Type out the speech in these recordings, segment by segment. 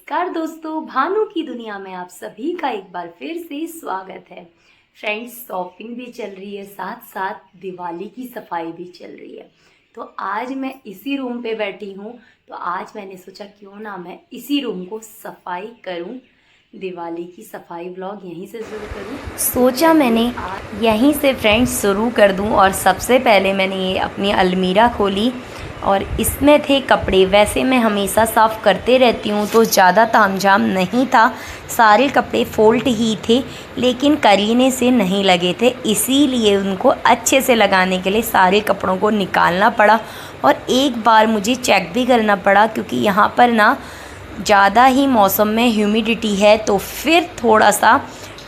नमस्कार दोस्तों, भानु की दुनिया में आप सभी का एक बार फिर से स्वागत है। फ्रेंड्स, शॉपिंग भी चल रही है, साथ साथ दिवाली की सफाई भी चल रही है। तो आज मैं इसी रूम पे बैठी हूँ, तो आज मैंने सोचा क्यों ना मैं इसी रूम को सफाई करूँ, दिवाली की सफाई व्लॉग यहीं से शुरू करूँ। सोचा मैंने यहीं से फ्रेंड्स शुरू कर दूँ। और सबसे पहले मैंने ये अपनी अलमीरा खोली और इसमें थे कपड़े। वैसे मैं हमेशा साफ़ करते रहती हूँ तो ज़्यादा तामझाम नहीं था, सारे कपड़े फोल्ड ही थे, लेकिन करीने से नहीं लगे थे, इसीलिए उनको अच्छे से लगाने के लिए सारे कपड़ों को निकालना पड़ा। और एक बार मुझे चेक भी करना पड़ा, क्योंकि यहाँ पर ना ज़्यादा ही मौसम में ह्यूमिडिटी है, तो फिर थोड़ा सा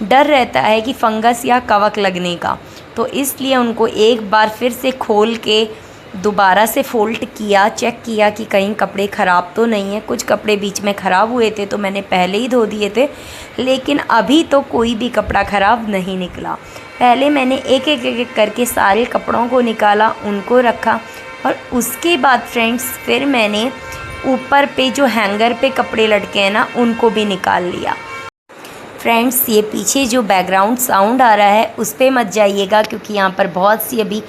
डर रहता है कि फंगस या कवक लगने का। तो इसलिए उनको एक बार फिर से खोल के दोबारा से फ़ोल्ड किया, चेक किया कि कहीं कपड़े ख़राब तो नहीं है। कुछ कपड़े बीच में ख़राब हुए थे तो मैंने पहले ही धो दिए थे, लेकिन अभी तो कोई भी कपड़ा ख़राब नहीं निकला। पहले मैंने एक एक करके सारे कपड़ों को निकाला, उनको रखा, और उसके बाद फ्रेंड्स फिर मैंने ऊपर पे जो हैंगर पे कपड़े लटके हैं ना, उनको भी निकाल लिया। फ्रेंड्स, ये पीछे जो बैकग्राउंड साउंड आ रहा है उस पर मत जाइएगा, क्योंकि यहाँ पर बहुत सी अभी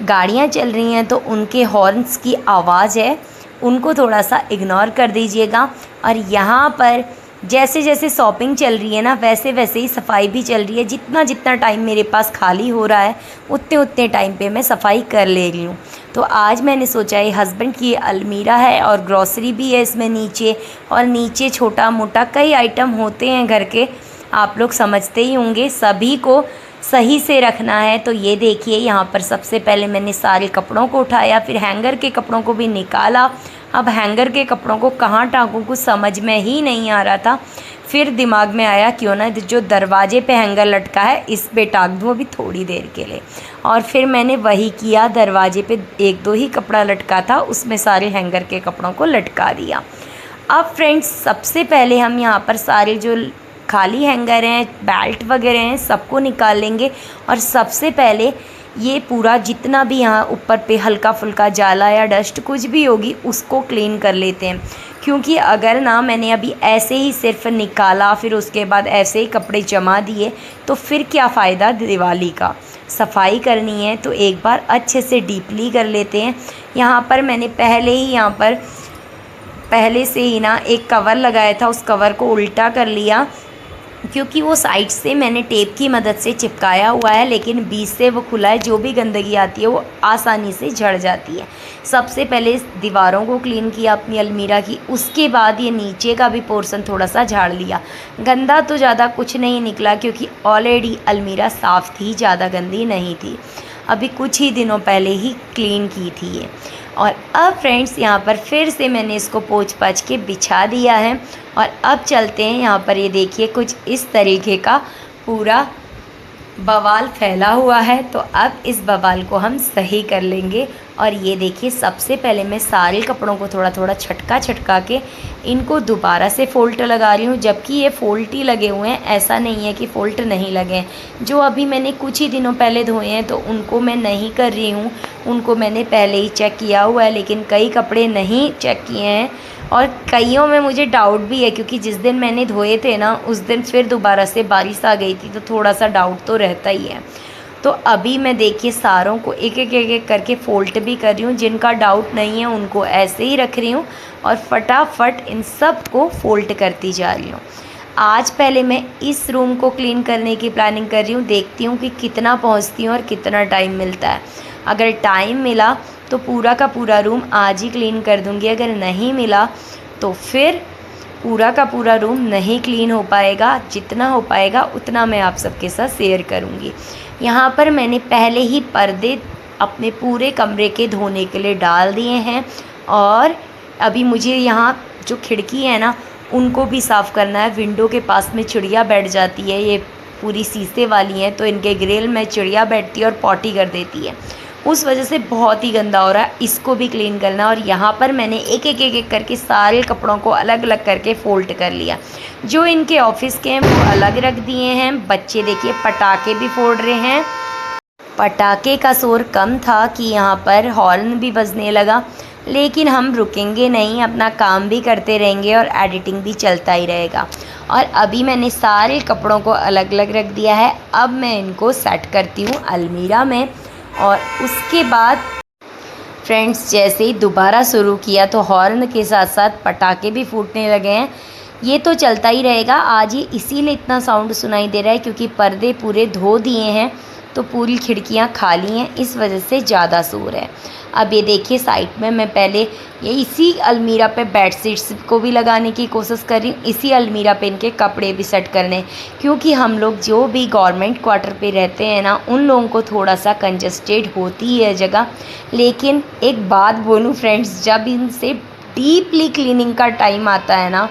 गाड़ियाँ चल रही हैं, तो उनके हॉर्न्स की आवाज़ है, उनको थोड़ा सा इग्नोर कर दीजिएगा। और यहाँ पर जैसे जैसे शॉपिंग चल रही है ना, वैसे वैसे ही सफाई भी चल रही है। जितना जितना टाइम मेरे पास खाली हो रहा है, उतने उतने टाइम पे मैं सफाई कर ले रही हूँ। तो आज मैंने सोचा ये हस्बैंड की अलमीरा है और ग्रॉसरी भी है इसमें नीचे, और नीचे छोटा मोटा कई आइटम होते हैं घर के, आप लोग समझते ही होंगे, सभी को सही से रखना है। तो ये देखिए, यहाँ पर सबसे पहले मैंने सारे कपड़ों को उठाया, फिर हैंगर के कपड़ों को भी निकाला। अब हैंगर के कपड़ों को कहाँ टांगूँ कुछ समझ में ही नहीं आ रहा था। फिर दिमाग में आया क्यों ना जो दरवाजे पे हैंगर लटका है इस पे टांग दूँ अभी थोड़ी देर के लिए। और फिर मैंने वही किया, दरवाजे पे एक दो ही कपड़ा लटका था, उसमें सारे हैंगर के कपड़ों को लटका दिया। अब फ्रेंड्स, सबसे पहले हम यहाँ पर सारे जो खाली हैंगर हैं, बेल्ट वगैरह हैं, सबको निकाल लेंगे। और सबसे पहले ये पूरा जितना भी यहाँ ऊपर पे हल्का फुल्का जाला या डस्ट कुछ भी होगी उसको क्लीन कर लेते हैं। क्योंकि अगर ना मैंने अभी ऐसे ही सिर्फ निकाला, फिर उसके बाद ऐसे ही कपड़े जमा दिए, तो फिर क्या फ़ायदा दिवाली का। सफाई करनी है तो एक बार अच्छे से डीपली कर लेते हैं। यहाँ पर मैंने पहले से ही ना एक कवर लगाया था, उस कवर को उल्टा कर लिया, क्योंकि वो साइड से मैंने टेप की मदद से चिपकाया हुआ है, लेकिन बीच से वो खुला है, जो भी गंदगी आती है वो आसानी से झड़ जाती है। सबसे पहले दीवारों को क्लीन किया अपनी अलमीरा की, उसके बाद ये नीचे का भी पोर्शन थोड़ा सा झाड़ लिया। गंदा तो ज़्यादा कुछ नहीं निकला, क्योंकि ऑलरेडी अलमीरा साफ़ थी, ज़्यादा गंदी नहीं थी, अभी कुछ ही दिनों पहले ही क्लीन की थी ये। और अब फ्रेंड्स, यहाँ पर फिर से मैंने इसको पोंछ पाछ के बिछा दिया है। और अब चलते हैं, यहाँ पर ये देखिए कुछ इस तरीके का पूरा बवाल फैला हुआ है, तो अब इस बवाल को हम सही कर लेंगे। और ये देखिए, सबसे पहले मैं सारे कपड़ों को थोड़ा थोड़ा छटका के इनको दोबारा से फ़ोल्ट लगा रही हूँ, जबकि ये फ़ोल्ट ही लगे हुए हैं, ऐसा नहीं है कि फ़ोल्ट नहीं लगे हैं। जो अभी मैंने कुछ ही दिनों पहले धोए हैं तो उनको मैं नहीं कर रही हूँ, उनको मैंने पहले ही चेक किया हुआ है, लेकिन कई कपड़े नहीं चेक किए हैं। और कईयों में मुझे डाउट भी है, क्योंकि जिस दिन मैंने धोए थे ना, उस दिन फिर दोबारा से बारिश आ गई थी, तो थोड़ा सा डाउट तो रहता ही है। तो अभी मैं देखिए सारों को एक एक करके फ़ोल्ट भी कर रही हूँ, जिनका डाउट नहीं है उनको ऐसे ही रख रही हूँ, और फटाफट इन सब को फ़ोल्ट करती जा रही हूँ। आज पहले मैं इस रूम को क्लीन करने की प्लानिंग कर रही हूँ, देखती हूँ कि कितना पहुँचती हूँ और कितना टाइम मिलता है। अगर टाइम मिला तो पूरा का पूरा रूम आज ही क्लीन कर दूँगी, अगर नहीं मिला तो फिर पूरा का पूरा रूम नहीं क्लीन हो पाएगा। जितना हो पाएगा उतना मैं आप सबके साथ शेयर करूँगी। यहाँ पर मैंने पहले ही पर्दे अपने पूरे कमरे के धोने के लिए डाल दिए हैं, और अभी मुझे यहाँ जो खिड़की है ना उनको भी साफ़ करना है। विंडो के पास में चिड़िया बैठ जाती है, ये पूरी शीशे वाली हैं, तो इनके ग्रिल में चिड़िया बैठती है और पॉटी कर देती है, उस वजह से बहुत ही गंदा हो रहा है, इसको भी क्लीन करना। और यहाँ पर मैंने एक एक करके सारे कपड़ों को अलग अलग करके फ़ोल्ड कर लिया। जो इनके ऑफिस के हैं वो अलग रख दिए हैं। बच्चे देखिए पटाखे भी फोड़ रहे हैं। पटाखे का शोर कम था कि यहाँ पर हॉर्न भी बजने लगा। लेकिन हम रुकेंगे नहीं, अपना काम भी करते रहेंगे और एडिटिंग भी चलता ही रहेगा। और अभी मैंने सारे कपड़ों को अलग अलग रख दिया है। अब मैं इनको सेट करती हूँ अलमीरा में। और उसके बाद फ्रेंड्स जैसे ही दोबारा शुरू किया तो हॉर्न के साथ साथ पटाखे भी फूटने लगे हैं। ये तो चलता ही रहेगा। आज ये इसीलिए इतना साउंड सुनाई दे रहा है क्योंकि पर्दे पूरे धो दिए हैं तो पूरी खिड़कियां खाली हैं, इस वजह से ज़्यादा शोर है। अब ये देखिए साइड में मैं पहले ये इसी अलमीरा पे बेडशीट्स को भी लगाने की कोशिश कर रही हूँ, इसी अलमीरा पे इनके कपड़े भी सेट करने, क्योंकि हम लोग जो भी गवर्नमेंट क्वार्टर पे रहते हैं ना, उन लोगों को थोड़ा सा कंजस्टेड होती है जगह। लेकिन एक बात बोलूँ फ्रेंड्स, जब इनसे डीपली क्लीनिंग का टाइम आता है ना,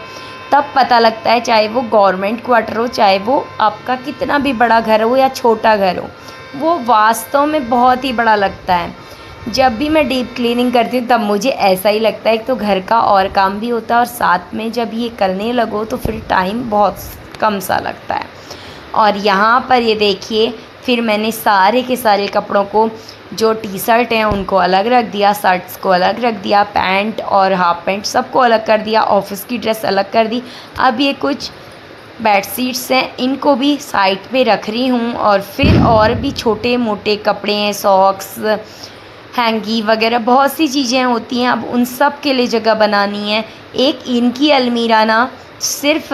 तब पता लगता है, चाहे वो गवर्नमेंट क्वार्टर हो, चाहे वो आपका कितना भी बड़ा घर हो या छोटा घर हो, वो वास्तव में बहुत ही बड़ा लगता है। जब भी मैं डीप क्लीनिंग करती हूँ तब मुझे ऐसा ही लगता है, तो घर का और काम भी होता है और साथ में जब ये करने लगो तो फिर टाइम बहुत कम सा लगता है। और यहाँ पर ये देखिए, फिर मैंने सारे के सारे कपड़ों को, जो टी शर्ट हैं उनको अलग रख दिया, शर्ट्स को अलग रख दिया, पैंट और हाफ पैंट सबको अलग कर दिया, ऑफिस की ड्रेस अलग कर दी। अब ये कुछ बेडशीट्स हैं, इनको भी साइड पे रख रही हूँ। और फिर और भी छोटे मोटे कपड़े हैं, सॉक्स, हैंगी वगैरह बहुत सी चीज़ें होती हैं, अब उन सब के लिए जगह बनानी है। एक इनकी अलमीरा ना, सिर्फ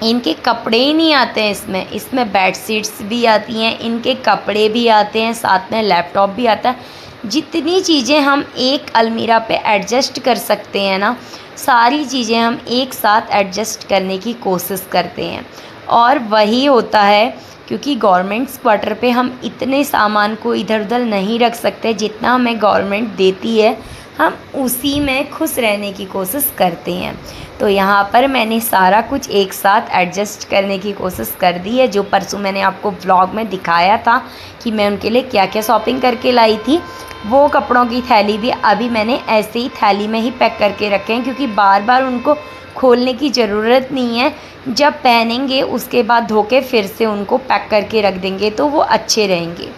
इनके कपड़े ही नहीं आते हैं इसमें बेडशीट्स भी आती हैं, इनके कपड़े भी आते हैं, साथ में लैपटॉप भी आता है। जितनी चीज़ें हम एक अलमीरा पे एडजस्ट कर सकते हैं ना, सारी चीज़ें हम एक साथ एडजस्ट करने की कोशिश करते हैं। और वही होता है, क्योंकि गवर्नमेंट्स क्वार्टर पे हम इतने सामान को इधर उधर नहीं रख सकते, जितना हमें गवर्नमेंट देती है हम उसी में खुश रहने की कोशिश करते हैं। तो यहाँ पर मैंने सारा कुछ एक साथ एडजस्ट करने की कोशिश कर दी है। जो परसों मैंने आपको व्लॉग में दिखाया था कि मैं उनके लिए क्या क्या शॉपिंग करके लाई थी, वो कपड़ों की थैली भी अभी मैंने ऐसे ही थैली में ही पैक करके रखे हैं, क्योंकि बार बार उनको खोलने की ज़रूरत नहीं है। जब पहनेंगे उसके बाद धो के फिर से उनको पैक करके रख देंगे तो वो अच्छे रहेंगे,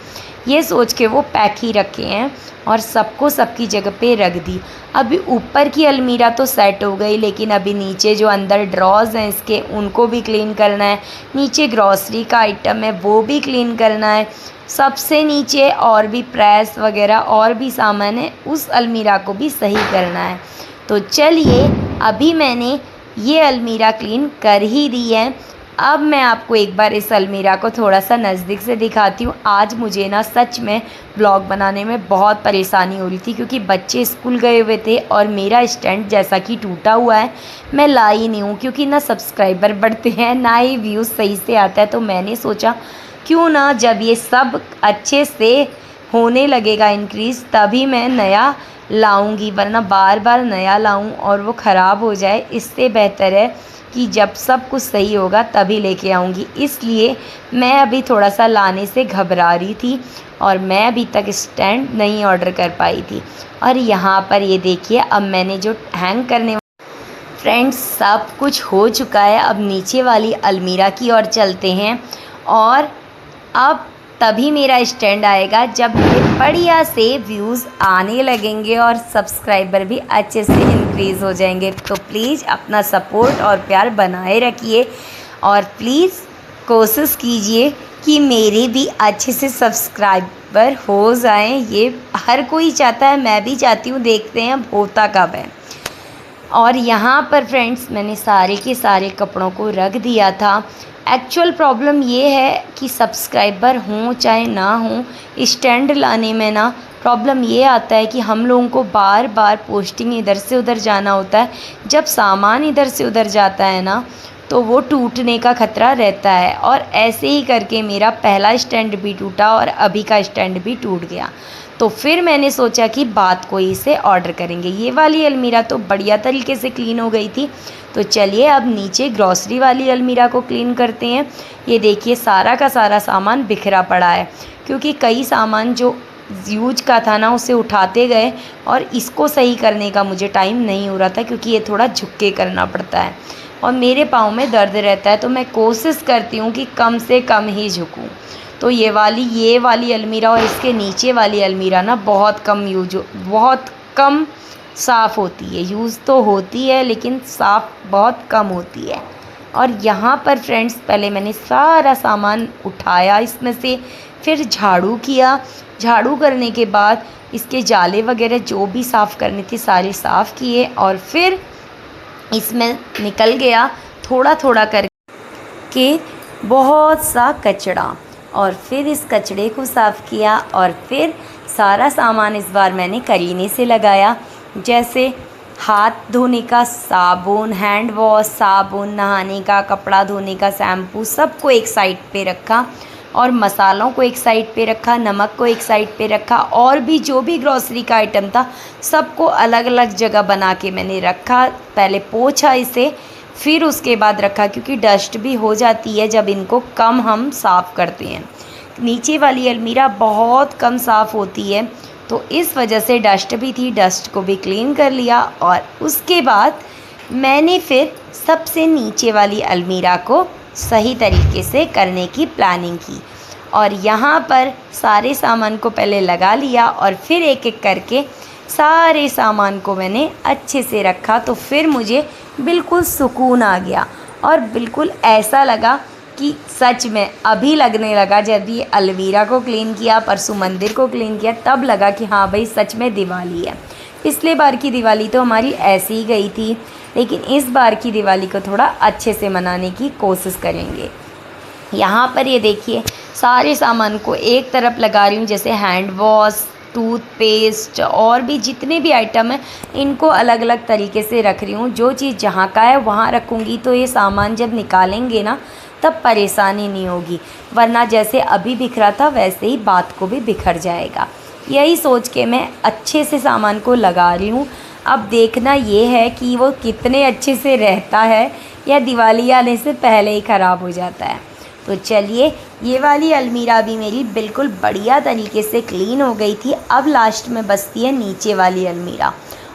ये सोच के वो पैक ही रखे हैं और सबको सबकी जगह पे रख दी। अभी ऊपर की अलमीरा तो सेट हो गई, लेकिन अभी नीचे जो अंदर ड्रॉज हैं इसके, उनको भी क्लीन करना है। नीचे ग्रॉसरी का आइटम है वो भी क्लीन करना है। सबसे नीचे और भी प्रेस वगैरह और भी सामान है, उस अलमीरा को भी सही करना है। तो चलिए, अभी मैंने ये अलमीरा क्लीन कर ही दी है। अब मैं आपको एक बार इस अलमीरा को थोड़ा सा नज़दीक से दिखाती हूँ। आज मुझे ना सच में ब्लॉग बनाने में बहुत परेशानी हो रही थी, क्योंकि बच्चे स्कूल गए हुए थे और मेरा स्टैंड जैसा कि टूटा हुआ है, मैं ला ही नहीं हूँ, क्योंकि ना सब्सक्राइबर बढ़ते हैं ना ही व्यूज़ सही से आता है। तो मैंने सोचा क्यों ना जब ये सब अच्छे से होने लगेगा इंक्रीज़, तभी मैं नया लाऊंगी, वरना बार बार नया लाऊं और वो ख़राब हो जाए। इससे बेहतर है कि जब सब कुछ सही होगा तभी लेके आऊँगी। इसलिए मैं अभी थोड़ा सा लाने से घबरा रही थी और मैं अभी तक स्टैंड नहीं ऑर्डर कर पाई थी। और यहाँ पर ये देखिए, अब मैंने जो हैंग करने, फ्रेंड्स सब कुछ हो चुका है। अब नीचे वाली अलमीरा की ओर चलते हैं, और अब तभी मेरा स्टैंड आएगा जब मेरे बढ़िया से व्यूज़ आने लगेंगे और सब्सक्राइबर भी अच्छे से इंक्रीज़ हो जाएंगे। तो प्लीज़ अपना सपोर्ट और प्यार बनाए रखिए, और प्लीज़ कोशिश कीजिए कि मेरे भी अच्छे से सब्सक्राइबर हो जाएं। ये हर कोई चाहता है, मैं भी चाहती हूँ, देखते हैं अब होता कब है। और यहाँ पर फ्रेंड्स मैंने सारे के सारे कपड़ों को रख दिया था। एक्चुअल प्रॉब्लम ये है कि सब्सक्राइबर हों चाहे ना हों, स्टैंड लाने में ना प्रॉब्लम ये आता है कि हम लोगों को बार बार पोस्टिंग इधर से उधर जाना होता है। जब सामान इधर से उधर जाता है ना, तो वो टूटने का खतरा रहता है। और ऐसे ही करके मेरा पहला स्टैंड भी टूटा और अभी का स्टैंड भी टूट गया। तो फिर मैंने सोचा कि बात कोई इसे ऑर्डर करेंगे। ये वाली अलमीरा तो बढ़िया तरीके से क्लीन हो गई थी। तो चलिए अब नीचे ग्रॉसरी वाली अलमीरा को क्लीन करते हैं। ये देखिए सारा का सारा सामान बिखरा पड़ा है, क्योंकि कई सामान जो यूज का था ना उसे उठाते गए, और इसको सही करने का मुझे टाइम नहीं हो रहा था, क्योंकि ये थोड़ा झुक के करना पड़ता है और मेरे पाँव में दर्द रहता है। तो मैं कोशिश करती हूँ कि कम से कम ही झुकूँ। तो ये वाली अलमीरा और इसके नीचे वाली अलमीरा ना बहुत कम साफ़ होती है। यूज़ तो होती है लेकिन साफ़ बहुत कम होती है। और यहाँ पर फ्रेंड्स पहले मैंने सारा सामान उठाया इसमें से, फिर झाड़ू किया। झाड़ू करने के बाद इसके जाले वगैरह जो भी साफ़ करने थे सारे साफ़ किए, और फिर इसमें निकल गया थोड़ा थोड़ा करके बहुत सा कचड़ा, और फिर इस कचड़े को साफ़ किया। और फिर सारा सामान इस बार मैंने करीने से लगाया, जैसे हाथ धोने का साबुन, हैंड वॉश, साबुन, नहाने का, कपड़ा धोने का शैम्पू, सबको एक साइड पे रखा, और मसालों को एक साइड पे रखा, नमक को एक साइड पे रखा, और भी जो भी ग्रॉसरी का आइटम था सबको अलग अलग जगह बना के मैंने रखा। पहले पोंछा इसे, फिर उसके बाद रखा, क्योंकि डस्ट भी हो जाती है जब इनको कम हम साफ़ करते हैं। नीचे वाली अलमीरा बहुत कम साफ़ होती है, तो इस वजह से डस्ट भी थी, डस्ट को भी क्लीन कर लिया। और उसके बाद मैंने फिर सबसे नीचे वाली अलमीरा को सही तरीके से करने की प्लानिंग की, और यहाँ पर सारे सामान को पहले लगा लिया, और फिर एक एक करके सारे सामान को मैंने अच्छे से रखा। तो फिर मुझे बिल्कुल सुकून आ गया, और बिल्कुल ऐसा लगा कि सच में अभी लगने लगा, जब ये अलमीरा को क्लीन किया, परसों मंदिर को क्लीन किया, तब लगा कि हाँ भाई सच में दिवाली है। पिछले बार की दिवाली तो हमारी ऐसी ही गई थी, लेकिन इस बार की दिवाली को थोड़ा अच्छे से मनाने की कोशिश करेंगे। यहाँ पर ये देखिए सारे सामान को एक तरफ लगा रही हूँ, जैसे हैंड वॉश, टूथपेस्ट, और भी जितने भी आइटम हैं इनको अलग अलग तरीके से रख रही हूँ। जो चीज़ जहाँ का है वहाँ रखूँगी, तो ये सामान जब निकालेंगे ना तब परेशानी नहीं होगी, वरना जैसे अभी बिखरा था वैसे ही बात को भी बिखर जाएगा। यही सोच के मैं अच्छे से सामान को लगा रही हूँ। अब देखना ये है कि वो कितने अच्छे से रहता है या दिवाली आने से पहले ही ख़राब हो जाता है। तो चलिए, ये वाली अलमीरा भी मेरी बिल्कुल बढ़िया तरीके से क्लीन हो गई थी। अब लास्ट में बचती है नीचे वाली अलमीरा,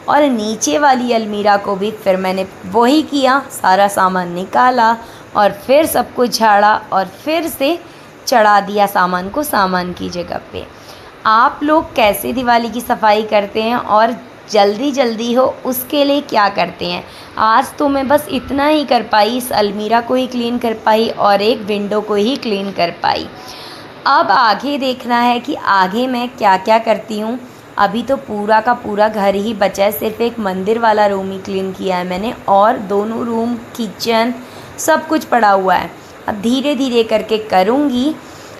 और नीचे वाली अलमीरा को भी फिर मैंने वही किया, सारा सामान निकाला और फिर सब कुछ झाड़ा और फिर से चढ़ा दिया सामान को सामान की जगह पे। आप लोग कैसे दिवाली की सफाई करते हैं और जल्दी जल्दी हो उसके लिए क्या करते हैं? आज तो मैं बस इतना ही कर पाई, इस अलमीरा को ही क्लीन कर पाई और एक विंडो को ही क्लीन कर पाई। अब आगे देखना है कि आगे मैं क्या क्या करती हूँ। अभी तो पूरा का पूरा घर ही बचा है, सिर्फ एक मंदिर वाला रूम ही क्लीन किया है मैंने, और दोनों रूम, किचन सब कुछ पड़ा हुआ है। अब धीरे धीरे करके करूँगी।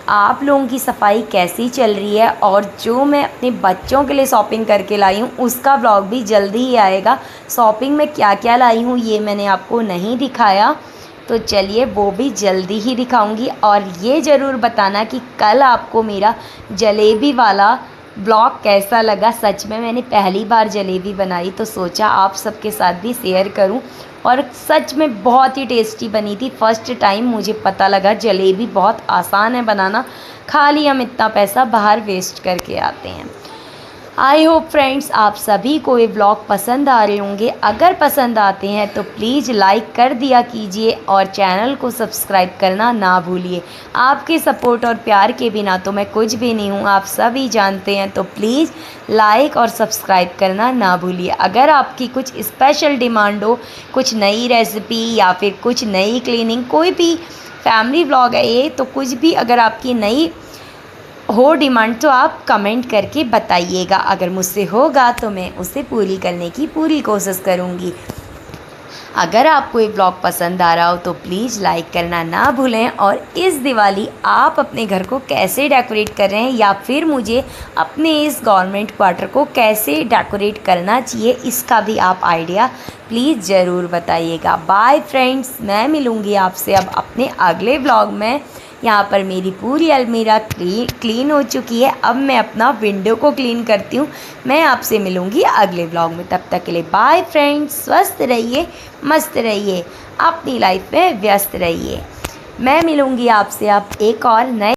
आप लोगों की सफाई कैसी चल रही है, और जो मैं अपने बच्चों के लिए शॉपिंग करके लाई हूँ उसका व्लॉग भी जल्दी ही आएगा। शॉपिंग में क्या क्या लाई हूँ ये मैंने आपको नहीं दिखाया, तो चलिए वो भी जल्दी ही दिखाऊंगी। और ये ज़रूर बताना कि कल आपको मेरा जलेबी वाला ब्लॉग कैसा लगा। सच में मैंने पहली बार जलेबी बनाई, तो सोचा आप सबके साथ भी शेयर करूं, और सच में बहुत ही टेस्टी बनी थी। फर्स्ट टाइम मुझे पता लगा जलेबी बहुत आसान है बनाना, खाली हम इतना पैसा बाहर वेस्ट करके आते हैं। आई होप फ्रेंड्स आप सभी को ये ब्लॉग पसंद आ रहे होंगे। अगर पसंद आते हैं तो प्लीज़ लाइक कर दिया कीजिए और चैनल को सब्सक्राइब करना ना भूलिए। आपके सपोर्ट और प्यार के बिना तो मैं कुछ भी नहीं हूँ, आप सभी जानते हैं। तो प्लीज़ लाइक और सब्सक्राइब करना ना भूलिए। अगर आपकी कुछ स्पेशल डिमांड हो, कुछ नई रेसिपी या फिर कुछ नई क्लीनिंग, कोई भी फैमिली व्लॉग है ये, तो कुछ भी अगर आपकी नई हो डिमांड तो आप कमेंट करके बताइएगा। अगर मुझसे होगा तो मैं उसे पूरी करने की पूरी कोशिश करूँगी। अगर आपको ये ब्लॉग पसंद आ रहा हो तो प्लीज़ लाइक करना ना भूलें। और इस दिवाली आप अपने घर को कैसे डेकोरेट कर रहे हैं, या फिर मुझे अपने इस गवर्नमेंट क्वार्टर को कैसे डेकोरेट करना चाहिए, इसका भी आप आइडिया प्लीज़ ज़रूर बताइएगा। बाय फ्रेंड्स, मैं मिलूँगी आपसे अब अपने अगले ब्लॉग में। यहाँ पर मेरी पूरी अलमीरा क्लीन हो चुकी है। अब मैं अपना विंडो को क्लीन करती हूँ। मैं आपसे मिलूँगी अगले ब्लॉग में, तब तक के लिए बाय फ्रेंड्स। स्वस्थ रहिए, मस्त रहिए, अपनी लाइफ में व्यस्त रहिए। मैं मिलूँगी आपसे अब एक और नए